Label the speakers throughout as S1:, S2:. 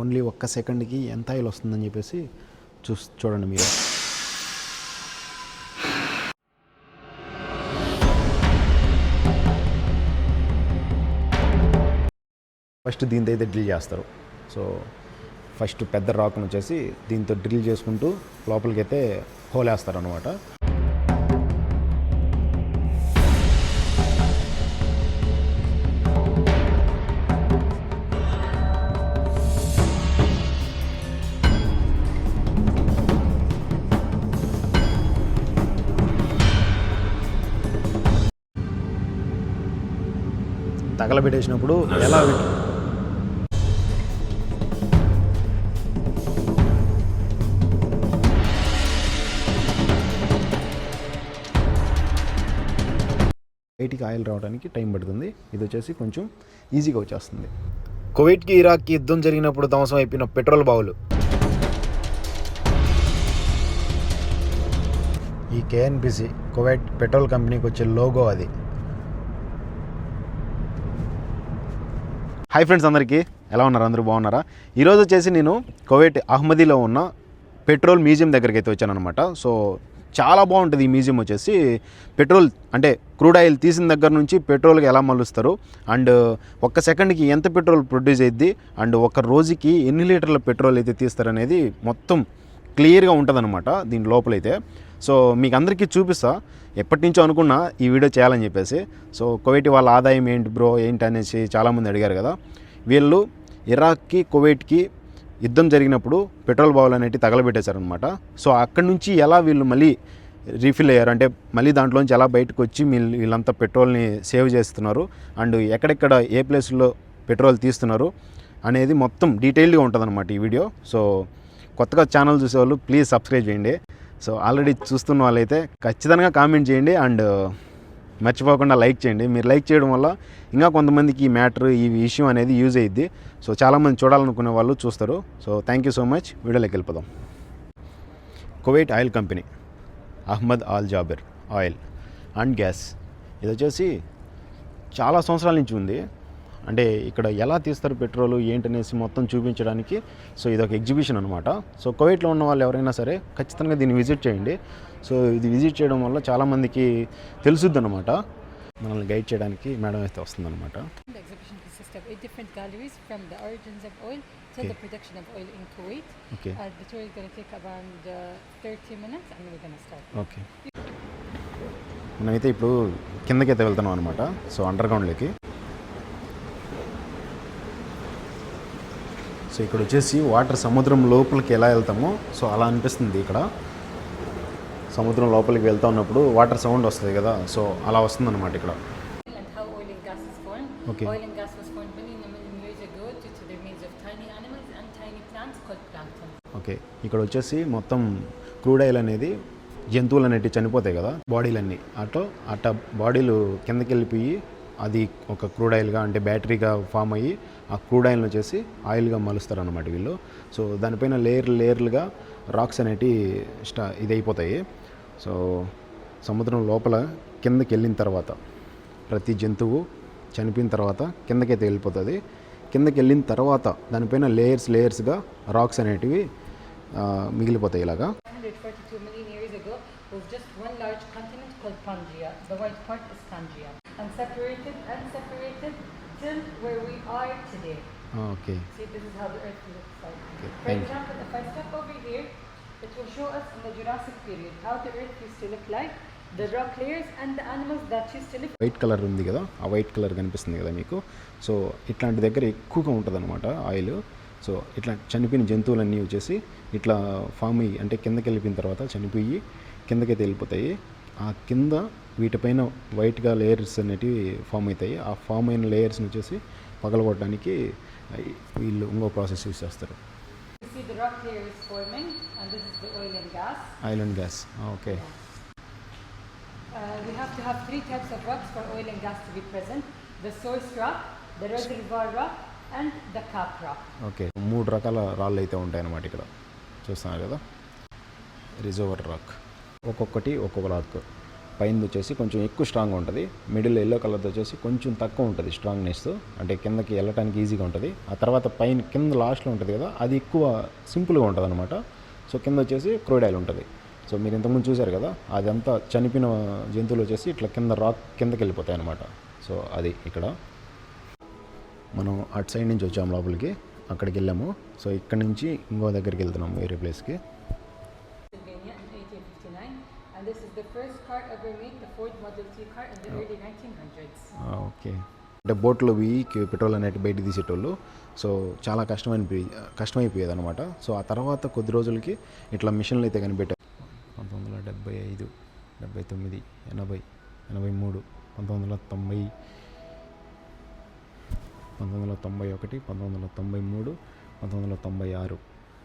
S1: Only ఒక్క సెకండ్కి ఎంత ఆయిల్ వస్తుందని చెప్పేసి చూడండి మీరు. ఫస్ట్ దీంతో అయితే డ్రిల్ చేస్తారు. సో ఫస్ట్ పెద్ద రాక్ను వచ్చేసి దీంతో డ్రిల్ చేసుకుంటూ లోపలికి అయితే హోల్ వేస్తారు అనమాట. తగలబెట్టేసినప్పుడు ఎలా బయటికి ఆయిల్ రావడానికి టైం పడుతుంది. ఇది వచ్చేసి కొంచెం ఈజీగా వచ్చేస్తుంది. కువైట్కి ఇరాక్కి యుద్ధం జరిగినప్పుడు ధ్వంసం అయిపోయిన పెట్రోల్ బావులు. ఈ కేఎన్పిసి కువైట్ పెట్రోల్ కంపెనీకి వచ్చే లోగో అది. హాయ్ ఫ్రెండ్స్, అందరికీ ఎలా ఉన్నారు? అందరూ బాగున్నారా? ఈరోజు వచ్చేసి నేను కువైట్ అహ్మదీలో ఉన్న పెట్రోల్ మ్యూజియం దగ్గరికి అయితే వచ్చాను అనమాట. సో చాలా బాగుంటుంది ఈ మ్యూజియం వచ్చేసి. పెట్రోల్ అంటే క్రూడ్ ఆయిల్ తీసిన దగ్గర నుంచి పెట్రోల్కి ఎలా మలుస్తారు, అండ్ ఒక్క సెకండ్కి ఎంత పెట్రోల్ ప్రొడ్యూస్ అయ్యిద్ది, అండ్ ఒక రోజుకి ఎన్ని లీటర్ల పెట్రోల్ అయితే తీస్తారనేది మొత్తం క్లియర్గా ఉంటుంది అనమాట దీని లోపలైతే. సో మీకు అందరికీ చూపిస్తా. ఎప్పటి నుంచో అనుకున్నా ఈ వీడియో చేయాలని చెప్పేసి. సో కువైట్ వాళ్ళ ఆదాయం ఏంటి బ్రో ఏంటి అనేసి చాలామంది అడిగారు కదా. వీళ్ళు ఇరాక్కి కువైట్కి యుద్ధం జరిగినప్పుడు పెట్రోల్ బావులు అనేవి తగలబెట్టేశారనమాట. సో అక్కడి నుంచి ఎలా వీళ్ళు మళ్ళీ రీఫిల్ అయ్యారు, అంటే మళ్ళీ దాంట్లోంచి ఎలా బయటకు వచ్చి వీళ్ళంతా పెట్రోల్ని సేవ్ చేస్తున్నారు, అండ్ ఎక్కడెక్కడ ఏ ప్లేస్లో పెట్రోల్ తీస్తున్నారు అనేది మొత్తం డీటెయిల్డ్గా ఉంటుందన్నమాట ఈ వీడియో. సో కొత్తగా ఛానల్ చూసేవాళ్ళు ప్లీజ్ సబ్స్క్రైబ్ చేయండి. సో ఆల్రెడీ చూస్తున్న వాళ్ళైతే ఖచ్చితంగా కామెంట్ చేయండి, అండ్ మర్చిపోకుండా లైక్ చేయండి. మీరు లైక్ చేయడం వల్ల ఇంకా కొంతమందికి ఈ మ్యాటర్ ఈ విషయం అనేది యూజ్ అయ్యిద్ది. సో చాలామంది చూడాలనుకునే వాళ్ళు చూస్తారు. So thank you so much. వీడియోలోకి వెళ్ళిపోదాం. Kuwait oil company Ahmad Al Jaber oil and gas. ఇది వచ్చేసి చాలా సంవత్సరాల నుంచి ఉంది. అంటే ఇక్కడ ఎలా తీస్తారు పెట్రోలు ఏంటనేసి మొత్తం చూపించడానికి. సో ఇది ఒక ఎగ్జిబిషన్ అనమాట. సో కువైట్లో ఉన్న వాళ్ళు ఎవరైనా సరే ఖచ్చితంగా దీన్ని విజిట్ చేయండి. సో ఇది విజిట్ చేయడం వల్ల చాలామందికి తెలుసుద్ది అనమాట. మనల్ని గైడ్ చేయడానికి మేడం అయితే వస్తుందన్నమాట. ఓకే, మనమైతే ఇప్పుడు కిందకైతే వెళ్తున్నాం అనమాట. సో అండర్గ్రౌండ్లోకి. సో ఇక్కడ వచ్చేసి వాటర్ సముద్రం లోపలికి ఎలా వెళ్తామో సో అలా అనిపిస్తుంది. ఇక్కడ సముద్రం లోపలికి వెళ్తా ఉన్నప్పుడు వాటర్ సౌండ్ వస్తుంది కదా, సో అలా వస్తుంది అనమాట ఇక్కడ. Okay, okay. ఇక్కడ వచ్చేసి మొత్తం క్రూడ్ ఆయిల్ అనేది జంతువులు అనేవి చనిపోతాయి కదా బాడీలన్నీ, అట్లా బాడీలు కిందకి వెళ్ళిపోయి అది ఒక క్రూడ్ ఆయిల్గా అంటే బ్యాటరీగా ఫామ్ అయ్యి ఆ క్రూడ్ ఆయిల్ని వచ్చేసి ఆయిల్గా మలుస్తారు అన్నమాట వీళ్ళు. సో దానిపైన లేయర్లుగా రాక్స్ అనేటివి ఇది అయిపోతాయి. సో సముద్రం లోపల కిందకి వెళ్ళిన తర్వాత ప్రతి జంతువు చనిపోయిన తర్వాత కిందకైతే వెళ్ళిపోతుంది. కిందకి వెళ్ళిన తర్వాత దానిపైన లేయర్స్గా రాక్స్ అనేటివి మిగిలిపోతాయి ఇలాగా. was just one large continent called Pangaea. The white part is Pangaea. And separated till where we are today. Okay. See, this is how the Earth looks like. Okay. For example, if I step over here, it will show us in the Jurassic period how the Earth used to look like, the rock layers and the animals that used to live. White color ఉంది కదా, ఆ white colour కనిపిస్తుంది కదా మీకు. So ఇట్లాంటి దగ్గర ఎక్కువగా ఉంటుంది అనమాట ఆయిల్. సో ఇట్లా చనిపోయిన జంతువులన్నీ వచ్చేసి ఇట్లా ఫామ్ అయ్యి అంటే కిందకి వెళ్ళిపోయిన తర్వాత చనిపోయి కిందకైతే వెళ్ళిపోతాయి. ఆ కింద వీటిపైన వైట్గా లేయర్స్ అనేటివి ఫామ్ అవుతాయి. ఆ ఫామ్ అయిన లేయర్స్ని వచ్చేసి పగలగొట్టడానికి వీళ్ళు ఇంకో ప్రాసెస్ యూస్ చేస్తారు. Oil and gas. Okay.
S2: We have to have three types of rocks for oil and gas to be present: the source rock, the reservoir rock, and the cap rock.
S1: Okay, 3 రకాల రాళ్ళు అయితే ఉంటాయి అన్నమాట ఇక్కడ. చూస్తున్నారు కదా, రిజర్వర్ rock. ఒక్కొక్కటి ఒక్కొక్క రాక్. పైన వచ్చేసి కొంచెం ఎక్కువ స్ట్రాంగ్గా ఉంటుంది, మిడిల్ ఎల్లో కలర్తో వచ్చేసి కొంచెం తక్కువ ఉంటుంది స్ట్రాంగ్నెస్, అంటే కిందకి వెళ్ళటానికి ఈజీగా ఉంటుంది. ఆ తర్వాత పైన కింద లాస్ట్లో ఉంటుంది కదా, అది ఎక్కువ సింపుల్గా ఉంటుంది అనమాట. సో కింద వచ్చేసి క్రూడ్ ఆయిల్ ఉంటుంది. సో మీరు ఇంతకుముందు చూశారు కదా, అదంతా చనిపోయిన జంతువులు వచ్చేసి ఇట్లా కింద రాక్ కిందకి వెళ్ళిపోతాయి అనమాట. సో అది ఇక్కడ మనం అటు సైడ్ నుంచి వచ్చాము లోపలికి, అక్కడికి వెళ్ళాము. సో ఇక్కడ నుంచి ఇంకో దగ్గరికి వెళ్తున్నాము, వేరే ప్లేస్కి.
S2: And this is the first car ever made, the Ford Model T car in the early 1900s.
S1: Okay, అంటే బోట్లో పోయి పెట్రోల్ అనేది బయట తీసేటోళ్ళు. సో చాలా కష్టమైపోయేది అనమాట. సో ఆ తర్వాత కొద్ది రోజులకి ఇట్లా మిషన్లు అయితే కనిపెట్టారు. 1975, 79, 80, 83, 1990, 1991, 1993, 1996, 1998, 2002, 2004,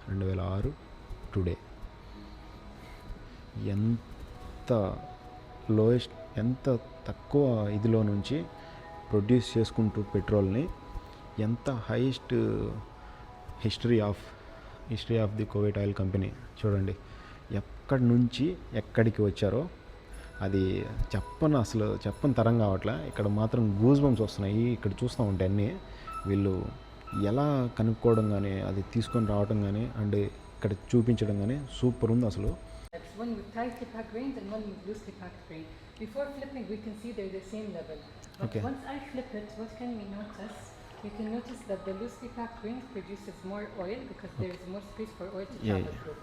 S1: 2006, టుడే. ఎంత లోయెస్ట్, ఎంత తక్కువ ఇదిలో నుంచి ప్రొడ్యూస్ చేసుకుంటూ పెట్రోల్ని ఎంత highest history of the Kuwait oil company. చూడండి ఎక్కడి నుంచి ఎక్కడికి వచ్చారో అది చెప్పని తరం కావట్లే. ఇక్కడ మాత్రం గూస్ బంప్స్ వస్తున్నాయి ఇక్కడ చూస్తూ ఉంటే అన్నీ. వీళ్ళు ఎలా కనుక్కోవడం కానీ, అది తీసుకొని రావడం కానీ, అండ్ ఇక్కడ చూపించడం కానీ సూపర్ ఉంది అసలు.
S2: One with tightly packed grains and one with loosely packed grain. Before flipping, we can see they're the same level. But
S1: okay,
S2: once I flip it, what can we notice? You can notice that the loosely packed grains produces more oil because there is more space for oil to travel through.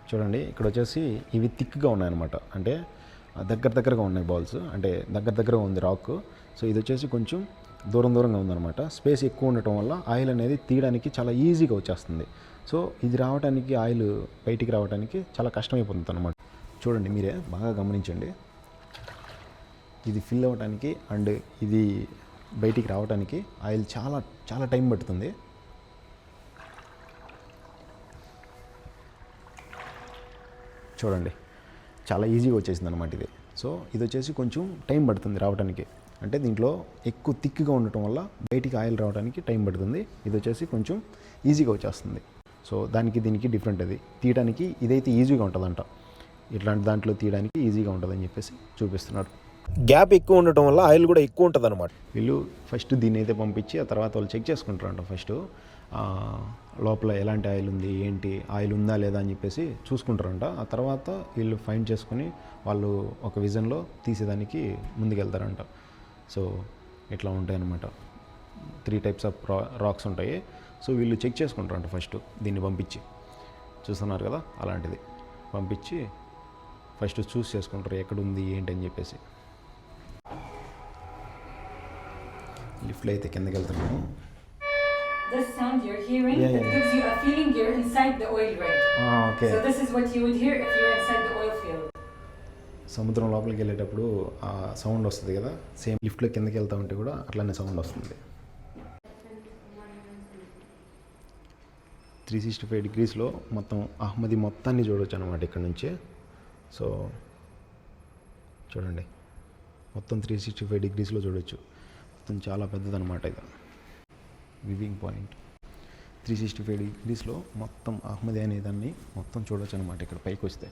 S1: చూడండి ఇక్కడ వచ్చేసి ఇవి థిక్గా ఉన్నాయన్నమాట, అంటే దగ్గరగా ఉన్నాయి balls, అంటే దగ్గరగా ఉంది రాక్. సో ఇది వచ్చేసి కొంచెం దూరంగా ఉందన్నమాట. స్పేస్ ఎక్కువ ఉండటం వల్ల ఆయిల్ అనేది తీయడానికి చాలా ఈజీగా వచ్చేస్తుంది. సో ఇది రావడానికి, ఆయిల్ బయటికి రావడానికి చాలా కష్టమైపోతుంది అనమాట. చూడండి మీరే బాగా గమనించండి, ఇది ఫిల్ అవ్వడానికి అండ్ ఇది బయటికి రావడానికి ఆయిల్ చాలా టైం పడుతుంది. చూడండి చాలా ఈజీగా వచ్చేసింది అనమాట ఇది. సో ఇది వచ్చేసి కొంచెం టైం పడుతుంది రావడానికి, అంటే దీంట్లో ఎక్కువ థిక్గా ఉండటం వల్ల బయటికి ఆయిల్ రావడానికి టైం పడుతుంది. ఇది వచ్చేసి కొంచెం ఈజీగా వచ్చేస్తుంది. సో దీనికి డిఫరెంట్. అది తీయడానికి ఇదైతే ఈజీగా ఉంటుందంట, ఇట్లాంటి దాంట్లో తీయడానికి ఈజీగా ఉంటుందని చెప్పేసి చూపిస్తున్నాడు. గ్యాప్ ఎక్కువ ఉండటం వల్ల ఆయిల్ కూడా ఎక్కువ ఉంటుంది అనమాట. వీళ్ళు ఫస్ట్ దీన్ని అయితే పంపించి ఆ తర్వాత వాళ్ళు చెక్ చేసుకుంటారంట. ఫస్ట్ లోపల ఎలాంటి ఆయిల్ ఉంది, ఏంటి ఆయిల్ ఉందా లేదా అని చెప్పేసి చూసుకుంటారంట. ఆ తర్వాత వీళ్ళు ఫైండ్ చేసుకుని వాళ్ళు ఒక విజన్లో తీసేదానికి ముందుకెళ్తారంట. సో ఇట్లా ఉంటాయన్నమాట. 3 types ఆఫ్ రాక్స్ ఉంటాయి. సో వీళ్ళు చెక్ చేసుకుంటారంట ఫస్ట్ దీన్ని పంపించి, చూస్తున్నారు కదా అలాంటిది పంపించి ఫస్ట్ చూస్ చేసుకుంటారు ఎక్కడుంది ఏంటి అని చెప్పేసి. లిఫ్ట్లో అయితే కిందకి వెళ్తున్నాము.
S2: This sound you're hearing, it gives you a feeling you're inside the oil rig.
S1: Okay.
S2: So this is what you would hear if you're inside the oil field.
S1: సముద్రం లోపలికి వెళ్ళేటప్పుడు ఆ సౌండ్ వస్తుంది కదా, సేమ్ లిఫ్ట్లో కిందకి వెళ్తూ ఉంటే కూడా అట్లానే సౌండ్ వస్తుంది. 365 degreesలో మొత్తం అహ్మదీ మొత్తాన్ని చూడవచ్చు అనమాట ఇక్కడ నుంచి. సో చూడండి మొత్తం 365 degreesలో చూడవచ్చు. మొత్తం చాలా పెద్దదనమాట ఇది వివింగ్ పాయింట్. 365 degreesలో మొత్తం అహ్మదీ అనే దాన్ని మొత్తం చూడవచ్చు అనమాట ఇక్కడ పైకి వస్తే.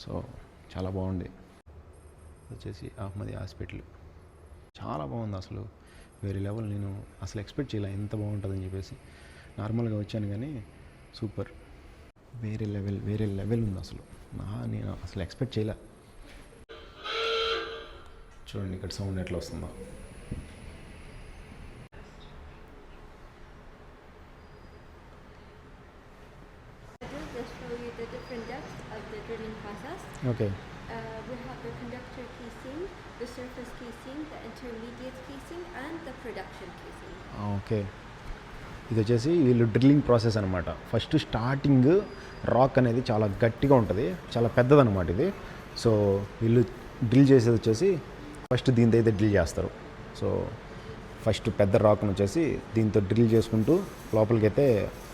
S1: సో చాలా బాగుంది. వచ్చేసి అహ్మదీ హాస్పిటల్ చాలా బాగుంది అసలు, వేరే లెవెల్. నేను అసలు ఎక్స్పెక్ట్ చేయలే ఎంత బాగుంటుందని చెప్పేసి. నార్మల్గా వచ్చాను కానీ సూపర్, వేరే లెవెల్ ఉంది అసలు. నేను అసలు ఎక్స్పెక్ట్ చేయలే. చూడండి ఇక్కడ సౌండ్ ఎట్లా వస్తుందో.
S3: Just show you the different depths of the drilling process.
S1: Okay.
S3: We have the conductor casing, the surface casing, the intermediate casing, and the production casing.
S1: Okay, ఇది వచ్చేసి వీళ్ళు డ్రిల్లింగ్ ప్రాసెస్ అనమాట. First starting rock అనేది చాలా గట్టిగా ఉంటుంది, చాలా పెద్దదనమాట ఇది. సో వీళ్ళు డ్రిల్ చేసేది వచ్చేసి ఫస్ట్ దీంతో అయితే డ్రిల్ చేస్తారు. సో ఫస్ట్ పెద్ద రాక్ను వచ్చేసి దీంతో డ్రిల్ చేసుకుంటూ లోపలికి అయితే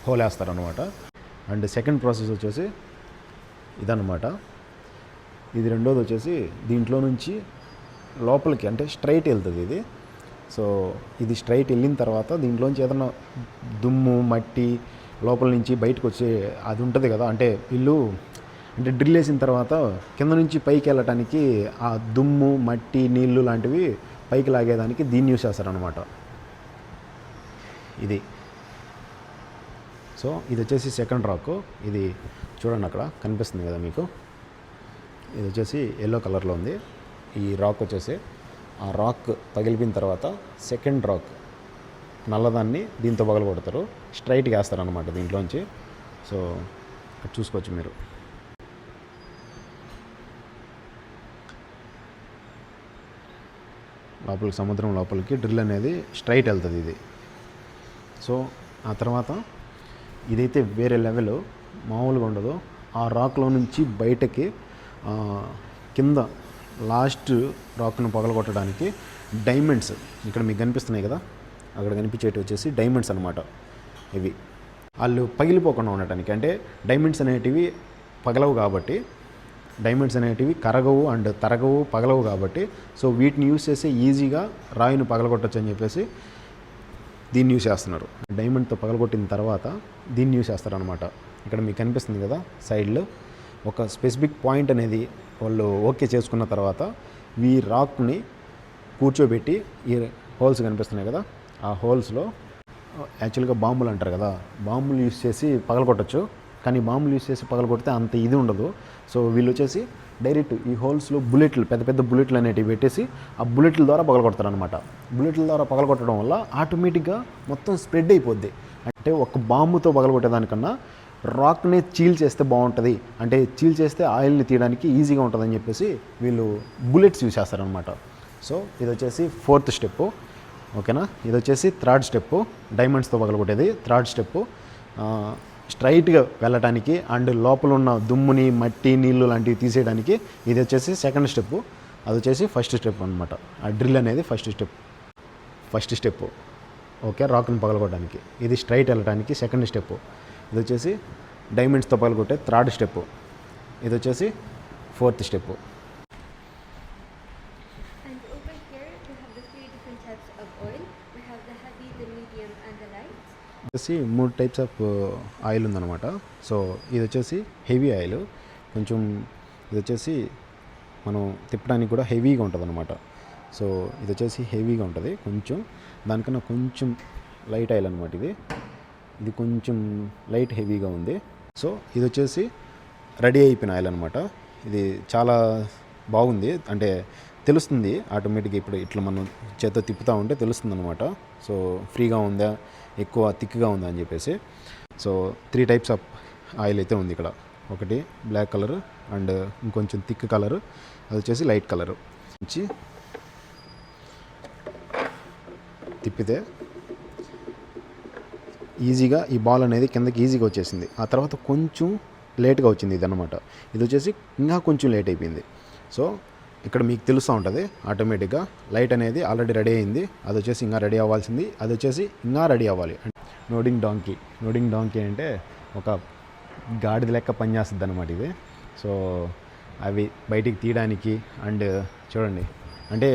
S1: హోల్ వేస్తారు అనమాట. అండ్ సెకండ్ ప్రాసెస్ వచ్చేసి ఇదన్నమాట. ఇది రెండోది వచ్చేసి దీంట్లో నుంచి లోపలికి అంటే స్ట్రైట్ వెళ్తుంది ఇది. సో ఇది స్ట్రైట్ వెళ్ళిన తర్వాత దీంట్లోంచి ఏదైనా దుమ్ము మట్టి లోపల నుంచి బయటకు వచ్చే అది ఉంటుంది కదా, అంటే వీళ్ళు అంటే డ్రిల్ వేసిన తర్వాత కింద నుంచి పైకి వెళ్ళటానికి ఆ దుమ్ము మట్టి నీళ్ళు లాంటివి పైకి లాగేదానికి దీన్ని యూస్ చేస్తారనమాట. ఇది సో ఇది వచ్చేసి సెకండ్ రాక్. ఇది చూడండి అక్కడ కనిపిస్తుంది కదా మీకు, ఇది వచ్చేసి ఎల్లో కలర్లో ఉంది. ఈ రాక్ వచ్చేసి ఆ రాక్ పగిలిపోయిన తర్వాత సెకండ్ రాక్ నల్లదాన్ని దీంతో పగలగొడతారు, స్ట్రైట్గా వేస్తారనమాట దీంట్లోంచి. సో అది చూసుకోవచ్చు మీరు. లోపలికి సముద్రం లోపలికి డ్రిల్ అనేది స్ట్రైట్ వెళ్తుంది ఇది. సో ఆ తర్వాత ఇదైతే వేరే లెవెల్, మామూలుగా ఉండదు. ఆ రాక్లో నుంచి బయటకి కింద లాస్ట్ రాక్ను పగలగొట్టడానికి డైమండ్స్ ఇక్కడ మీకు కనిపిస్తున్నాయి కదా, అక్కడ కనిపించేవి వచ్చేసి డైమండ్స్ అనమాట. ఇవి వాళ్ళు పగిలిపోకుండా ఉండటానికి, అంటే డైమండ్స్ అనేటివి పగలవు కాబట్టి, డైమండ్స్ అనేటివి కరగవు అండ్ తరగవు, పగలవు కాబట్టి, సో వీటిని యూస్ చేసి ఈజీగా రాయిని పగలగొట్టచ్చు అని చెప్పేసి దీన్ని యూస్ చేస్తున్నారు. డైమండ్తో పగలగొట్టిన తర్వాత దీన్ని యూస్ చేస్తారనమాట. ఇక్కడ మీకు కనిపిస్తుంది కదా సైడ్లో ఒక స్పెసిఫిక్ పాయింట్ అనేది వాళ్ళు ఓకే చేసుకున్న తర్వాత ఈ రాక్ని కూర్చోబెట్టి ఈ హోల్స్ కనిపిస్తున్నాయి కదా, ఆ హోల్స్లో యాక్చువల్గా బాంబులు అంటారు కదా, బాంబులు యూస్ చేసి పగలగొట్టచ్చు. కానీ బాంబులు యూస్ చేసి పగలగొడితే అంత ఇది ఉండదు. సో వీళ్ళు వచ్చేసి డైరెక్ట్ ఈ హోల్స్లో బుల్లెట్లు, పెద్ద పెద్ద బుల్లెట్లు అనేటివి పెట్టేసి ఆ బుల్లెట్ల ద్వారా పగలగొడతారు అనమాట. బుల్లెట్ల ద్వారా పగలగొట్టడం వల్ల ఆటోమేటిక్గా మొత్తం స్ప్రెడ్ అయిపోద్ది. అంటే ఒక బాంబుతో పగలగొట్టేదానికన్నా రాక్ని చీల్ చేస్తే బాగుంటుంది, అంటే చీల్ చేస్తే ఆయిల్ని తీయడానికి ఈజీగా ఉంటుందని చెప్పేసి వీళ్ళు బుల్లెట్స్ యూస్ చేస్తారనమాట. సో ఇది వచ్చేసి ఫోర్త్ స్టెప్పు, ఓకేనా. ఇది వచ్చేసి థర్డ్ స్టెప్పు, డైమండ్స్తో పగలగొట్టేది థర్డ్ స్టెప్పు. స్ట్రైట్గా వెళ్ళటానికి అండ్ లోపల ఉన్న దుమ్ముని మట్టి నీళ్ళు లాంటివి తీసేయడానికి ఇది వచ్చేసి సెకండ్ స్టెప్పు, అది వచ్చేసి ఫస్ట్ స్టెప్ అనమాట. ఆ డ్రిల్ అనేది ఫస్ట్ స్టెప్పు, ఓకే, రాక్ని పగలగొట్టడానికి. ఇది స్ట్రైట్ వెళ్ళడానికి సెకండ్ స్టెప్పు. ఇది వచ్చేసి డైమండ్స్తో పగలగొట్టే థర్డ్ స్టెప్పు. ఇది వచ్చేసి fourth step.
S3: And over here we have the 3 different types of oil. We have the heavy, the medium and the light.
S1: వచ్చేసి 3 టైప్స్ ఆఫ్ ఆయిల్ ఉందన్నమాట. So ఇది వచ్చేసి హెవీ ఆయిల్, కొంచెం ఇది వచ్చేసి మనం తిప్పడానికి కూడా హెవీగా ఉంటుంది అనమాట. సో ఇది వచ్చేసి హెవీగా ఉంటుంది కొంచెం, దానికన్నా కొంచెం లైట్ ఆయిల్ అనమాట. ఇది కొంచెం లైట్ హెవీగా ఉంది. సో ఇది వచ్చేసి రెడీ అయిపోయిన ఆయిల్ అనమాట. ఇది చాలా బాగుంది, అంటే తెలుస్తుంది ఆటోమేటిక్గా. ఇప్పుడు ఇట్లా మనం చేత్తో తిప్పుతూ ఉంటే తెలుస్తుంది అనమాట. సో ఫ్రీగా ఉందా, ఎక్కువ థిక్గా ఉందా అని చెప్పేసి. సో 3 టైప్స్ ఆఫ్ ఆయిల్ అయితే ఉంది ఇక్కడ. ఒకటి బ్లాక్ కలర్ అండ్ ఇంకొంచెం థిక్ కలర్, అది వచ్చేసి లైట్ కలర్. వచ్చి తిప్పితే ఈజీగా ఈ బాల్ అనేది కిందకి ఈజీగా వచ్చేసింది. ఆ తర్వాత కొంచెం లేట్గా వచ్చింది ఇది అనమాట. ఇది వచ్చేసి ఇంకా కొంచెం లేట్ అయిపోయింది. సో ఇక్కడ మీకు తెలుస్తూ ఉంటుంది ఆటోమేటిక్గా లైట్ అనేది ఆల్రెడీ రెడీ అయింది, అది వచ్చేసి ఇంకా రెడీ అవ్వాల్సింది, అది వచ్చేసి ఇంకా రెడీ అవ్వాలి. నోడింగ్ డాంకీ అంటే ఒక గాడిద లెక్క పనిచేస్తుంది అనమాట ఇది. సో అవి బయటికి తీయడానికి అండ్ చూడండి, అంటే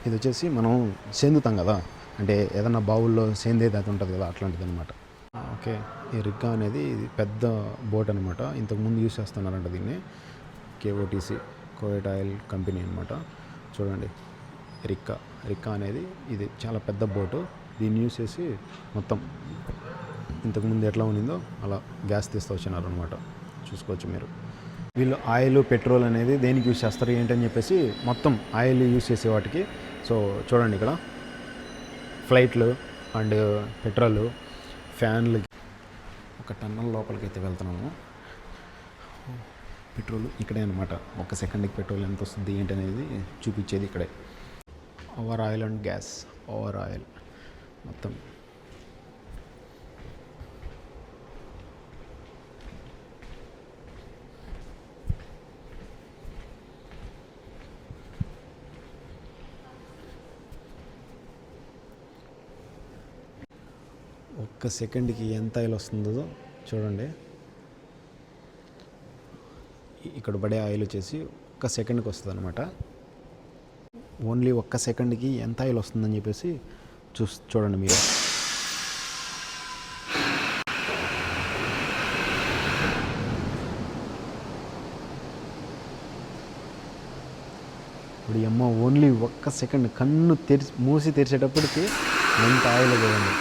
S1: ఇది వచ్చేసి మనం సేందుతాం కదా, అంటే ఏదన్నా బావుల్లో సేందేది అది ఉంటుంది కదా, అట్లాంటిది అనమాట. ఓకే, ఈ రిక్కా అనేది ఇది పెద్ద బోట్ అనమాట. ఇంతకుముందు యూస్ చేస్తున్నారంట దీన్ని, KOTC కువైట్ ఆయిల్ కంపెనీ అనమాట. చూడండి రిక్కా అనేది ఇది చాలా పెద్ద బోటు. దీన్ని యూస్ చేసి మొత్తం ఇంతకుముందు ఎట్లా ఉన్నిందో అలా గ్యాస్ తీస్తూ వచ్చినారు అనమాట. చూసుకోవచ్చు మీరు. వీళ్ళు ఆయిల్ పెట్రోల్ అనేది దేనికి యూస్ చేస్తారు ఏంటని చెప్పేసి మొత్తం ఆయిల్ యూస్ చేసే వాటికి. సో చూడండి ఇక్కడ ఫ్లైట్లు అండ్ పెట్రోల్, ఫ్యాన్లు. ఒక టన్నల్ లోపలికి అయితే వెళ్తున్నాము. పెట్రోల్ ఇక్కడే అనమాట. ఒక సెకండ్కి పెట్రోల్ ఎంత వస్తుంది ఏంటి అనేది చూపించేది ఇక్కడే. Over oil and gas, over oil మొత్తం. ఒక్క సెకండ్కి ఎంత ఆయిల్ వస్తుందో చూడండి. ఇక్కడ పడే ఆయిల్ వచ్చేసి ఒక్క సెకండ్కి వస్తుంది అనమాట. ఓన్లీ ఒక్క సెకండ్కి ఎంత ఆయిల్ వస్తుందని చెప్పేసి చూడండి మీరు. ఓడి అమ్మ ఓన్లీ ఒక్క సెకండ్ కన్ను మూసి తెరిచేటప్పటికి ఎంత ఆయిల్ కదండి.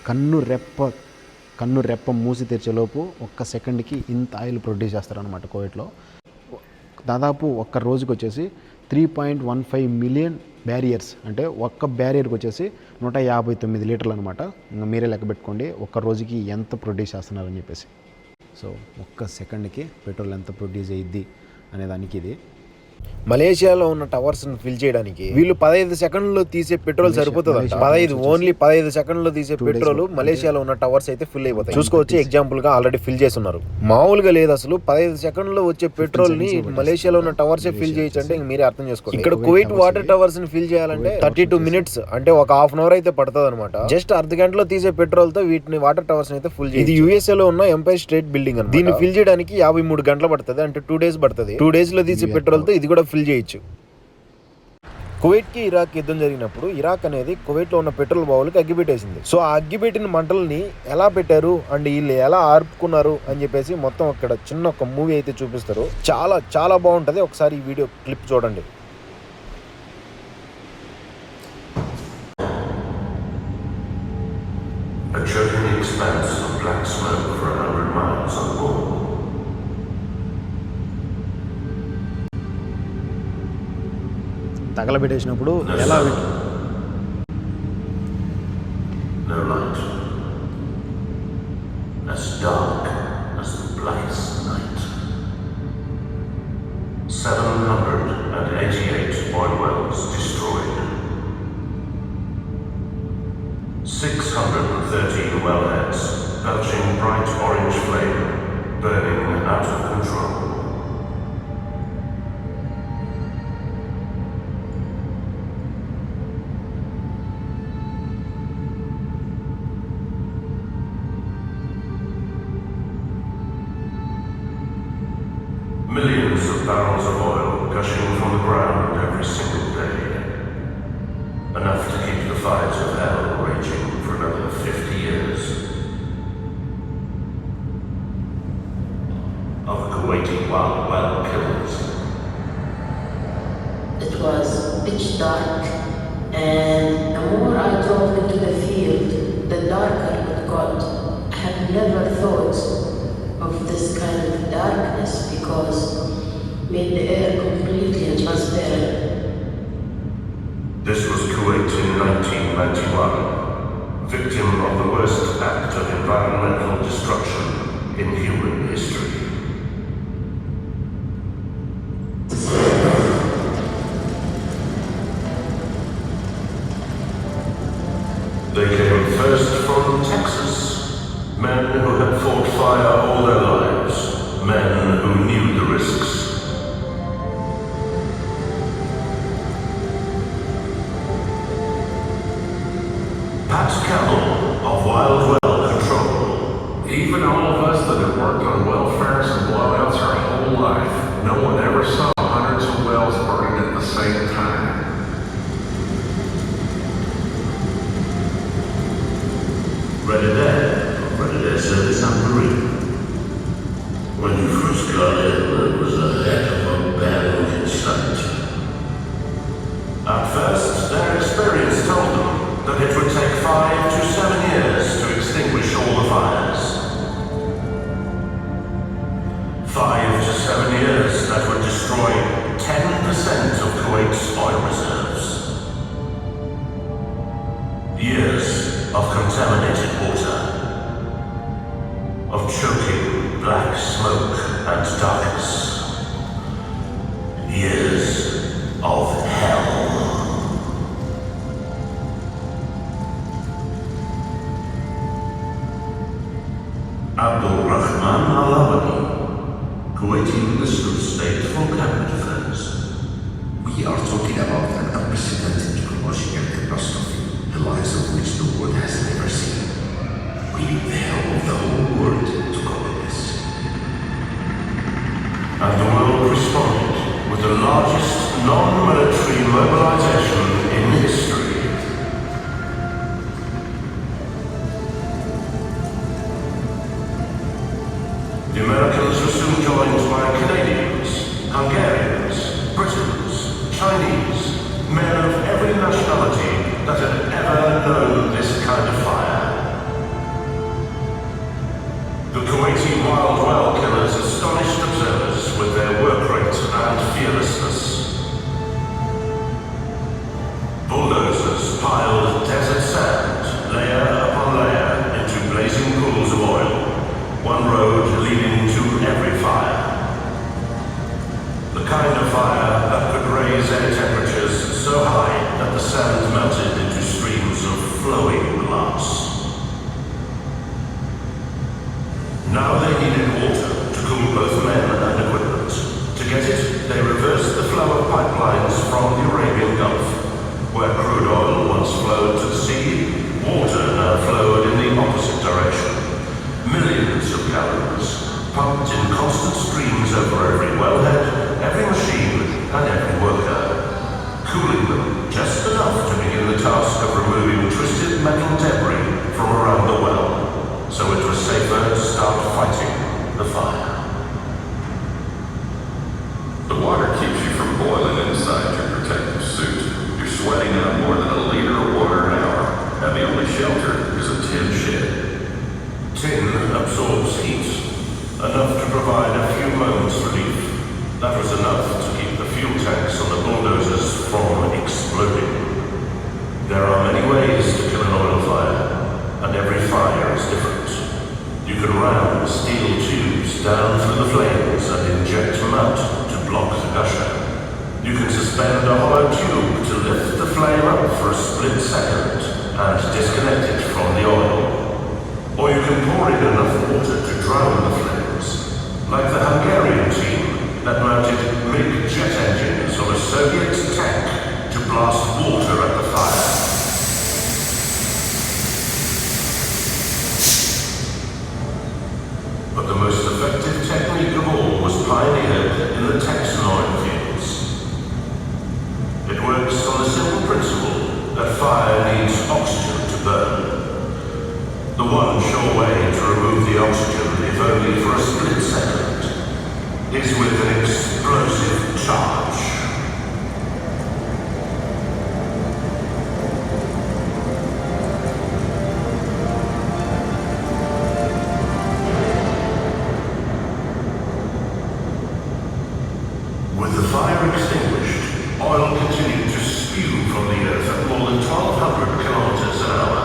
S1: కన్ను రెప్ప మూసి తెరిచేలోపు ఒక్క సెకండ్కి ఇంత ఆయిల్ ప్రొడ్యూస్ చేస్తారనమాట కువైట్లో. దాదాపు ఒక్క రోజుకి వచ్చేసి 3.15 మిలియన్ బ్యారియర్స్, అంటే ఒక్క బ్యారియర్కి వచ్చేసి 159 లీటర్లు అనమాట. ఇంకా మీరే లెక్క పెట్టుకోండి ఒక్క రోజుకి ఎంత ప్రొడ్యూస్ చేస్తున్నారని చెప్పేసి. సో ఒక్క సెకండ్కి పెట్రోల్ ఎంత ప్రొడ్యూస్ అయ్యిద్ది అనేదానికి ఇది. మలేషియాలో ఉన్న టవర్స్ని ఫిల్ చేయడానికి వీళ్ళు 15 సెకండ్లో తీసే పెట్రోల్ సరిపోతుంది. 15 సెకండ్లో తీసే పెట్రోల్ మలేషియాలో ఉన్న టవర్స్ అయితే ఫిల్ అయిపోతాయి. చూసుకోవచ్చు, ఎగ్జాంపుల్ గా ఆల్రెడీ ఫిల్ చేసి ఉన్నారు. మామూలుగా లేదు అసలు. 15 సెకండ్లో వచ్చే పెట్రోల్ ని మలేషియాలో ఉన్న టవర్స్ ఫిల్ చేయొచ్చు అంటే మీరే అర్థం చేసుకోండి. ఇక్కడ కువైట్ వాటర్ టవర్స్ ని ఫిల్ చేయాలంటే 32 మినిట్స్, అంటే ఒక హాఫ్ అన్ అవర్ అయితే పడుతుంది అనమాట. జస్ట్ అర్ధ గంటలో తీసే పెట్రోల్ తో వీటిని వాటర్ టవర్స్ అయితే ఫుల్ చేయాలి. ఇది యుఎస్ఏ లో ఉన్న ఎంపైర్ స్టేట్ బిల్డింగ్ అని. దీన్ని ఫిల్ చేయడానికి 53 గంటలు పడుతుంది, అంటే 2 days పడుతుంది. 2 days లో తీసే పెట్రోల్ తో ఇది కూడా ఫిల్ చేయొచ్చు. కువైట్కి ఇరాక్ యుద్ధం జరిగినప్పుడు ఇరాక్ అనేది కువైట్లో ఉన్న పెట్రోల్ బావులకి అగ్గిపెట్టేసింది. సో ఆ అగ్గిపెట్టిన మంటల్ని ఎలా పెట్టారు అండ్ వీళ్ళు ఎలా ఆర్పుకున్నారు అని చెప్పేసి మొత్తం అక్కడ చిన్న ఒక మూవీ అయితే చూపిస్తారు. చాలా చాలా బాగుంటుంది. ఒకసారి ఈ వీడియో క్లిప్ చూడండి. తగలబెట్టేసినప్పుడు ఎలా
S4: as dark as the blackest night. 788 oil wells destroyed. 613 wellheads belching bright orange flame, burning out of control. Millions of barrels of oil gushing from the ground every single day. Enough to keep the fires of hell raging for another 50 years. Of the Kuwaiti wild well killers.
S5: It was pitch dark, and the more I drove into the field, the darker it got. I had never thought of this kind of darkness because made the air completely transparent.
S4: This was Kuwait in 1991, victim of the worst act of environmental destruction in human history. They came first from Texas, men who had fought fire all their lives, men who knew the risks. Pat Campbell of Wild Well Control.
S6: Even all of us that have worked on welfares and blowouts our whole life, no one ever saw hundreds of wells burning at the same time.
S4: Ready there service on Crude. When you first got in, it was a heck of a bad-looking sight. At first, their experience told them that it would take 5 to 7 years to extinguish all the fires. 5 to 7 years that would destroy 10% of Kuwait's oil reserves. Years of contaminated water, of choking black smoke and darkness. Years of hell. Abdul Rahman Al-Awadi, Kuwaiti Minister of State for Cabinet Affairs.
S7: We are talking about an unprecedented ecological catastrophe, the likes of which the world has never seen. We need the help of the whole world to cover this.
S4: And the world responded with the largest non-military mobilization in history. The Americans were soon joined by Canadians. 40 wild well killers astonished observers with their work rate and fearlessness. Bulldozers piled desert sand, layer upon layer, into blazing pools of oil, one road leading to every fire. The kind of fire that could raise air temperatures so high that the sand melted into streams of flowing glass. Now they needed water to cool both men and equipment. To get it, they reversed the flow of pipelines from the Arabian Gulf. Where crude oil once flowed to the sea, water now flowed in the opposite direction. Millions of gallons, pumped in constant streams over every wellhead, every machine, and every worker, cooling them just enough to begin the task of removing twisted metal debris from around the well, so it was safer to start fighting the fire.
S6: The water keeps you from boiling inside your protective suit. You're sweating out more than a liter of water an hour, and the only shelter is a tin shed.
S4: Tin absorbs heat, enough to provide a few moments relief. That was enough to keep the fuel tanks on the bulldozers from exploding. There are many ways to kill an oil fire, and every fire is different. You can ram steel tubes down through the flames and inject mud to block the gusher. You can suspend a hollow tube to lift the flame up for a split second and disconnect it from the oil. Or you can pour in enough water to drown the flames, like the Hungarian team that mounted MiG jet engines on a Soviet tank to blast water at the fire. But the most effective technique of all was pioneered in the Texan oil fields. It works on the simple principle that fire needs oxygen to burn. The one sure way to remove the oxygen, if only for a split second, is with an explosive charge. With the fire extinguished, oil continued to spew from the earth at more than 1,200 kilometers an hour.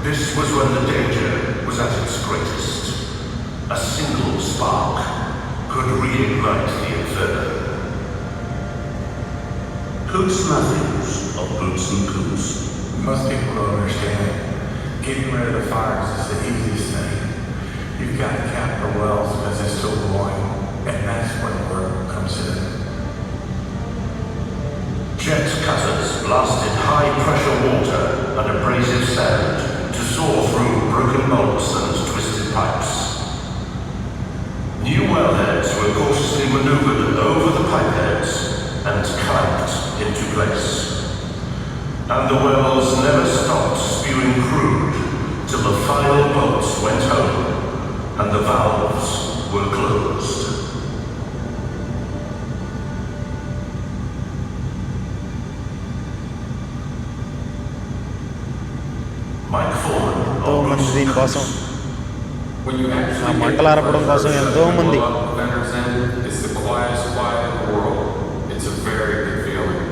S4: This was when the danger was at its greatest. A single spark could reignite the inferno. Coots Matthews of Boots and Coots.
S8: Most people don't understand. Getting rid of the fires is the easiest thing. You've got to cap the wells because they're still boiling, and that's when work comes in.
S4: Jet cutters blasted high-pressure water and abrasive sand to saw through broken bolts and twisted pipes. New wellheads were cautiously maneuvered over the pipeheads and clamped into place. And the wells never stopped spewing crude till the final bolts went home and the valves were closed. Mike Foreman
S1: ఎంతో
S4: of
S1: మంది
S4: Boots and
S1: దీనికోసం
S4: Coots.
S6: When you actually
S1: ఆ మంటలు ఆరపడం కోసం ఎంతో మంది
S6: vendors in, it's the quietest quiet in the world. It's a very good feeling.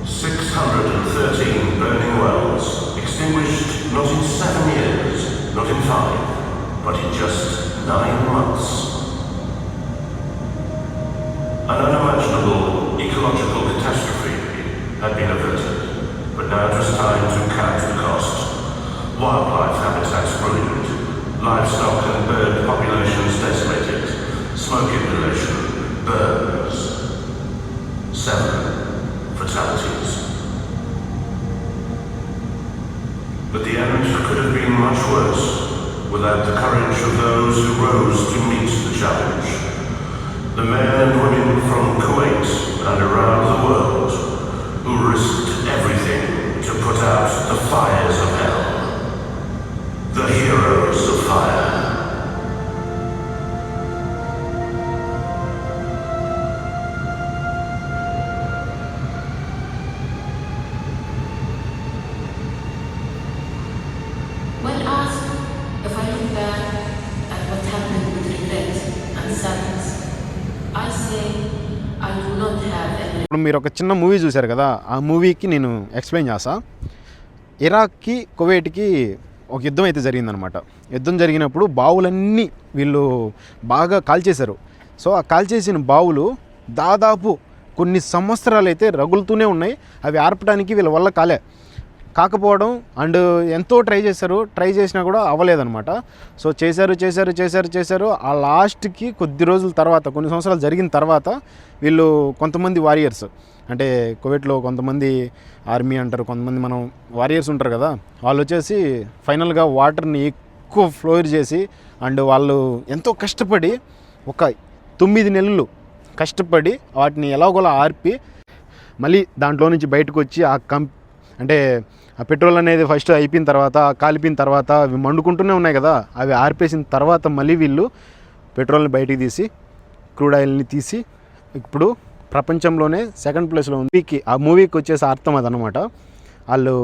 S4: 613 burning wells, extinguished not in 7 years, not in 5, but in just 9 months. An unimaginable ecological catastrophe had been averted, but now it was time to count the cost. Wildlife habitats ruined, livestock and bird populations decimated, smoke inhalation, burns. 7 fatalities. But the end could have been much worse without the courage of those who rose to meet the challenge. The men and women from Kuwait and around the world who risked everything to put out the fires of hell. The heroes of fire.
S5: When asked say I do not have any.
S1: ఇప్పుడు మీరు ఒక చిన్న movie చూశారు కదా, ఆ మూవీకి నేను explain చేస్తా. ఇరాక్కి కువైట్కి ఒక యుద్ధం అయితే జరిగిందనమాట. యుద్ధం జరిగినప్పుడు బావులన్నీ వీళ్ళు బాగా కాల్చేశారు. సో ఆ కాల్చేసిన బావులు దాదాపు కొన్ని సంవత్సరాలు అయితే రగులుతూనే ఉన్నాయి. అవి ఆర్పడానికి వీళ్ళ వల్ల కాకపోవడం అండ్ ఎంతో ట్రై చేసినా కూడా అవ్వలేదన్నమాట. సో చేశారు. ఆ లాస్ట్కి కొద్ది రోజుల తర్వాత, కొన్ని సంవత్సరాలు జరిగిన తర్వాత వీళ్ళు కొంతమంది వారియర్స్, అంటే కువైట్లో కొంతమంది ఆర్మీ అంటారు, కొంతమంది మనం వారియర్స్ ఉంటారు కదా, వాళ్ళు వచ్చేసి ఫైనల్గా వాటర్ని ఎక్కువ ఫ్లోర్ చేసి అండ్ వాళ్ళు ఎంతో కష్టపడి ఒక 9 నెలలు కష్టపడి వాటిని ఎలాగోలా ఆర్పి మళ్ళీ దాంట్లో నుంచి బయటకు వచ్చి అంటే ఆ పెట్రోల్ అనేది ఫస్ట్ అయిపోయిన తర్వాత, కాలిపోయిన తర్వాత అవి మండుకుంటూనే ఉన్నాయి కదా, అవి ఆర్పేసిన తర్వాత మళ్ళీ వీళ్ళు పెట్రోల్ని బయటికి తీసి క్రూడ్ ఆయిల్ని తీసి ఇప్పుడు ప్రపంచంలోనే 2nd ప్లేస్లో ఉంది. ఆ మూవీకి వచ్చేసి అర్థం అదనమాట. వాళ్ళు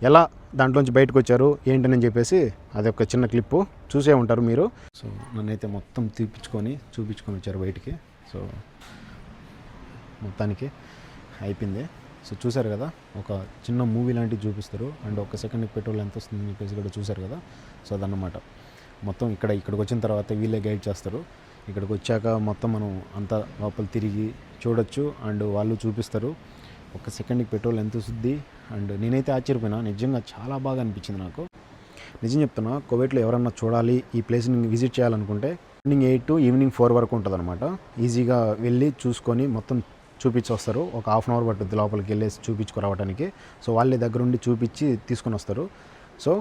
S1: ఎలా దాంట్లోంచి బయటకు వచ్చారు ఏంటని చెప్పేసి అది ఒక చిన్న క్లిప్పు చూసే ఉంటారు మీరు. సో నన్నైతే మొత్తం చూపించుకొని వచ్చారు బయటికి. సో మొత్తానికి అయిపోయింది. సో చూసారు కదా, ఒక చిన్న మూవీ లాంటివి చూపిస్తారు అండ్ ఒక సెకండ్కి పెట్రోల్ ఎంత వస్తుందని చెప్పేసి కూడా చూసారు కదా. సో అదన్నమాట మొత్తం. ఇక్కడికి వచ్చిన తర్వాత వీళ్ళే గైడ్ చేస్తారు. ఇక్కడికి వచ్చాక మొత్తం మనం అంతా లోపల తిరిగి చూడొచ్చు అండ్ వాళ్ళు చూపిస్తారు ఒక సెకండ్కి పెట్రోల్ ఎంత వస్తుంది. అండ్ నేనైతే ఆశ్చర్యపోయినా, నిజంగా చాలా బాగా అనిపించింది నాకు. నిజం చెప్తున్నా, కువైట్లో ఎవరన్నా చూడాలి, ఈ ప్లేస్ని విజిట్ చేయాలనుకుంటే మార్నింగ్ 8 to ఈవినింగ్ 4 వరకు ఉంటుంది అనమాట. ఈజీగా వెళ్ళి చూసుకొని మొత్తం చూపించి వస్తారు. ఒక ½ అవర్ పట్టుద్ది లోపలికి వెళ్ళేసి చూపించుకురావడానికి. సో వాళ్ళే దగ్గరుండి చూపించి తీసుకొని వస్తారు. సో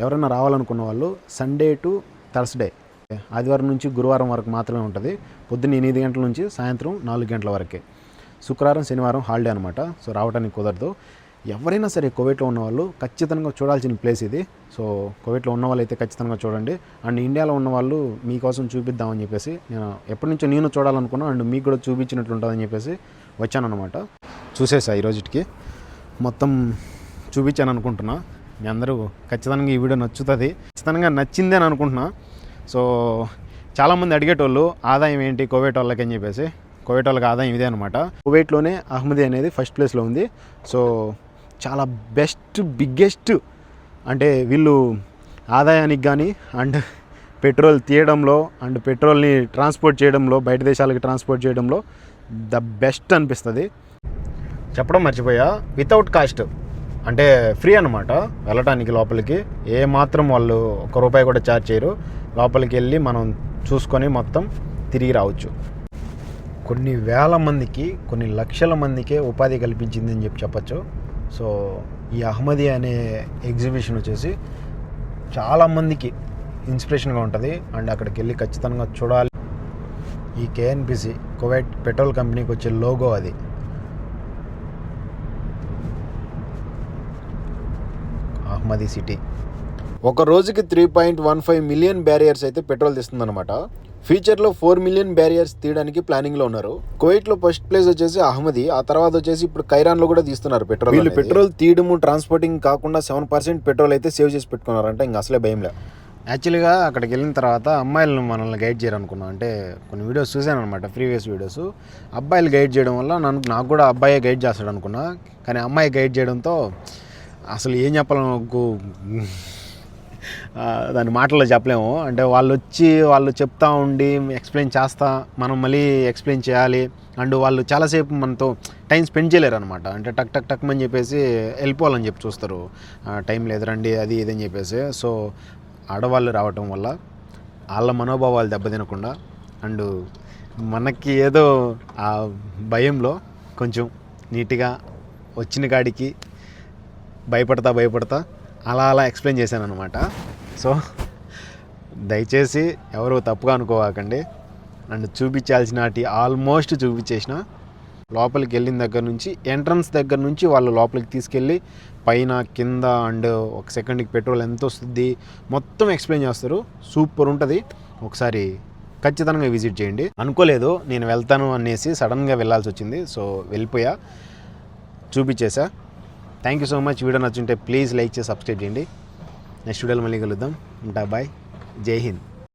S1: ఎవరైనా రావాలనుకున్న వాళ్ళు సండే టు థర్స్డే, ఆదివారం నుంచి గురువారం వరకు మాత్రమే ఉంటుంది. పొద్దున్న 8 గంటల నుంచి సాయంత్రం 4 గంటల వరకే. శుక్రవారం శనివారం హాలిడే అనమాట. సో రావడానికి కుదరదు. ఎవరైనా సరే కువైట్లో ఉన్నవాళ్ళు ఖచ్చితంగా చూడాల్సిన ప్లేస్ ఇది. సో కువైట్లో ఉన్న వాళ్ళు అయితే ఖచ్చితంగా చూడండి. అండ్ ఇండియాలో ఉన్న వాళ్ళు మీకోసం చూపిద్దామని చెప్పేసి నేను ఎప్పటి నుంచో నేను చూడాలనుకున్నా అండ్ మీకు కూడా చూపించినట్లు ఉంటుందని చెప్పేసి వచ్చానన్నమాట. చూసేసా ఈరోజుకి మొత్తం చూపించాను అనుకుంటున్నా. మీ అందరూ ఖచ్చితంగా ఈ వీడియో నచ్చుతుంది, ఖచ్చితంగా నచ్చింది అని అనుకుంటున్నా. సో చాలామంది అడిగేటోళ్ళు ఆదాయం ఏంటి కువైట్ వాళ్ళకి అని చెప్పేసి. కువైట్ వాళ్ళకి ఆదాయం ఇదే అనమాట. కువైట్లోనే అహ్మదీ అనేది 1st ప్లేస్లో ఉంది. సో చాలా బిగ్గెస్ట్ అంటే వీళ్ళు ఆదాయానికి కానీ అండ్ పెట్రోల్ తీయడంలో అండ్ పెట్రోల్ని ట్రాన్స్పోర్ట్ చేయడంలో, బయట దేశాలకి ట్రాన్స్పోర్ట్ చేయడంలో ద బెస్ట్ అనిపిస్తుంది. చెప్పడం మర్చిపోయా, వితౌట్ కాస్ట్ అంటే ఫ్రీ అనమాట వెళ్ళటానికి లోపలికి. ఏ మాత్రం వాళ్ళు ₹1 కూడా ఛార్జ్ చేయరు. లోపలికి వెళ్ళి మనం చూసుకొని మొత్తం తిరిగి రావచ్చు. కొన్ని వేల మందికి, కొన్ని లక్షల మందికే ఉపాధి కల్పించింది అని చెప్పచ్చు. సో ఈ అహ్మదీ అనే ఎగ్జిబిషన్ వచ్చేసి చాలామందికి ఇన్స్పిరేషన్గా ఉంటుంది అండ్ అక్కడికి వెళ్ళి ఖచ్చితంగా చూడాలి. ఈ కేఎన్పిసి కువైట్ పెట్రోల్ కంపెనీకి వచ్చే లోగో అది. అహ్మదీ సిటీ ఒక రోజుకి 3.15 మిలియన్ బ్యారియర్స్ అయితే పెట్రోల్ తీస్తుందన్నమాట. ఫ్యూచర్లో 4 మిలియన్ బ్యారియర్స్ తీయడానికి ప్లానింగ్లో ఉన్నారు. కువైట్లో 1st ప్లేస్ వచ్చేసి అహ్మదీ, ఆ తర్వాత వచ్చేసి ఇప్పుడు కైరాన్లో కూడా తీస్తున్నారు పెట్రోల్. వీళ్ళు పెట్రోల్ తీయడము ట్రాన్స్పోర్టింగ్ కాకుండా 7% పెట్రోల్ అయితే సేవ్ చేసి పెట్టుకున్నారంటే ఇంకా అసలే భయంలే. యాక్చువల్గా అక్కడికి వెళ్ళిన తర్వాత అమ్మాయిలను మనల్ని గైడ్ చేయాలనుకున్నాం. అంటే కొన్ని వీడియోస్ చూశాను అనమాట, ప్రీవియస్ వీడియోస్. అబ్బాయిలు గైడ్ చేయడం వల్ల నాకు కూడా అబ్బాయే గైడ్ చేస్తాడు అనుకున్నా. కానీ అమ్మాయి గైడ్ చేయడంతో అసలు ఏం చెప్పాలని నాకు దాని మాటల్లో చెప్పలేము. అంటే వాళ్ళు చెప్తా ఉండి ఎక్స్ప్లెయిన్ చేస్తా, మనం మళ్ళీ ఎక్స్ప్లెయిన్ చేయాలి. అండ్ వాళ్ళు చాలాసేపు మనతో టైం స్పెండ్ చేయలేరు అనమాట. అంటే టక్ అని చెప్పేసి వెళ్ళిపోవాలని చెప్పి చూస్తారు. టైం లేదు రండి అది ఇదని చెప్పేసి. సో ఆడవాళ్ళు రావటం వల్ల వాళ్ళ మనోభావాలు దెబ్బతినకుండా అండ్ మనకి ఏదో ఆ భయంలో కొంచెం నీట్గా వచ్చిన కాడికి భయపడతా అలా ఎక్స్ప్లెయిన్ చేశాను అనమాట. సో దయచేసి ఎవరు తప్పుగా అనుకోవాకండి. అండ్ చూపించాల్సిన ఆల్మోస్ట్ చూపించేసిన. లోపలికి వెళ్ళిన దగ్గర నుంచి, ఎంట్రన్స్ దగ్గర నుంచి వాళ్ళు లోపలికి తీసుకెళ్ళి పైన కింద అండ్ ఒక సెకండ్కి పెట్రోల్ ఎంత వస్తుంది మొత్తం ఎక్స్ప్లెయిన్ చేస్తారు. సూపర్ ఉంటుంది. ఒకసారి ఖచ్చితంగా విజిట్ చేయండి. అనుకోలేదు నేను వెళ్తాను అనేసి, సడన్గా వెళ్ళాల్సి వచ్చింది. సో వెళ్ళిపోయా, చూపించేసా. Thank you so much. Video నచ్చుంటే ప్లీజ్ లైక్ చేసి సబ్స్క్రైబ్ చేయండి. నెక్స్ట్ వీడియోలో మళ్ళీ కలుద్దాం. ఉంటా, బాయ్, జై హింద్.